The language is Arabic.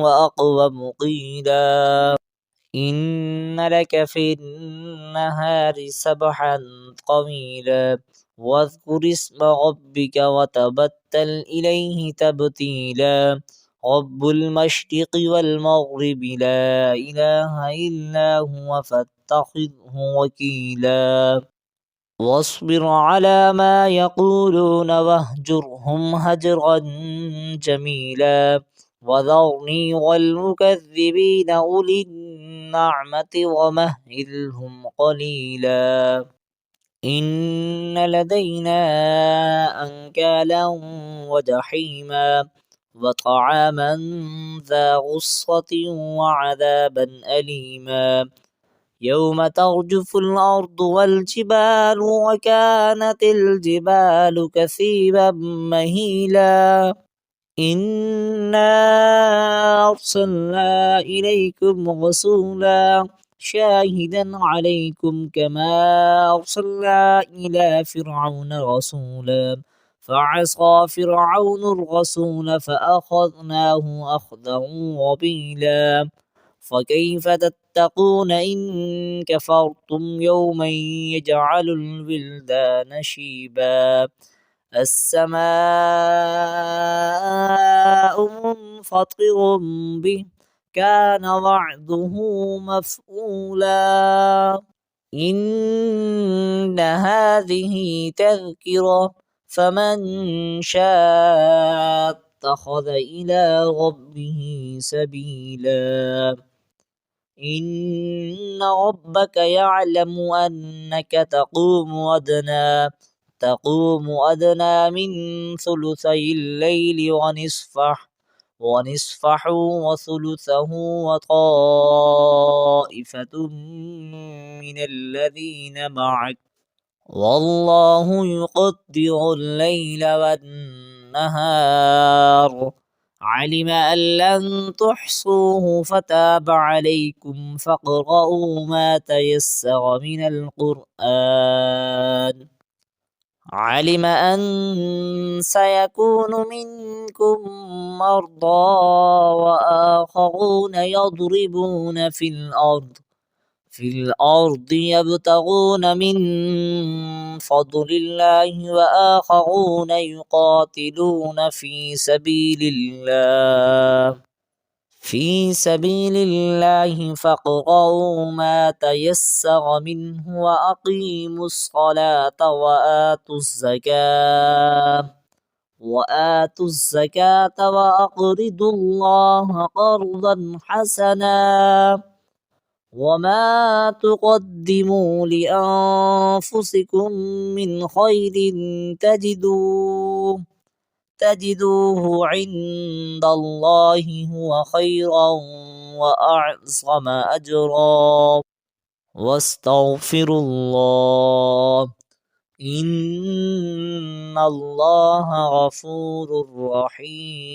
وأقوم قيلا إن لك في النهار سبحا طويلا واذكر اسم ربك وتبتل إليه تبتيلا رب المشرق والمغرب لا إله إلا هو فاتخذه وكيلا واصبر على ما يقولون واهجرهم هجرا جميلا وذرني والمكذبين أولي النعمة ومهلهم قليلا إن لدينا أنكالا وجحيما وطعاما ذا غصة وعذابا أليما يوم ترجف الأرض والجبال وكانت الجبال كثيبا مهيلا إنا أرسلنا إليكم رسولا شاهدا عليكم كما أرسلنا إلى فرعون رسولا فعصى فرعون الرسول فأخذناه أخذا وبيلا فكيف تتقون إن كفرتم يوما يجعل الولدان شيبا السماء منفطر به كان وعده مفعولا إن هذه تذكرة فمن شاء اتخذ إلى ربه سبيلا إن ربك يعلم أنك تقوم أدنى من ثلثي الليل ونصفه وثلثه وطائفة من الذين معك والله يقدر الليل والنهار علم أن لن تحصوه فتاب عليكم فاقرؤوا ما تيسر من القرآن علم أن سيكون منكم مرضى وآخرون يضربون في الأرض يبتغون من فضل الله وآخرون يقاتلون في سبيل الله فاقرؤوا ما تيسر منه وأقيموا الصلاة وآتوا الزكاة وأقرضوا الله قرضا حسنا وما تقدموا لأنفسكم من خير تجدوه عند الله هو خيرا وأعظم أجرا واستغفروا الله إن الله غفور رحيم.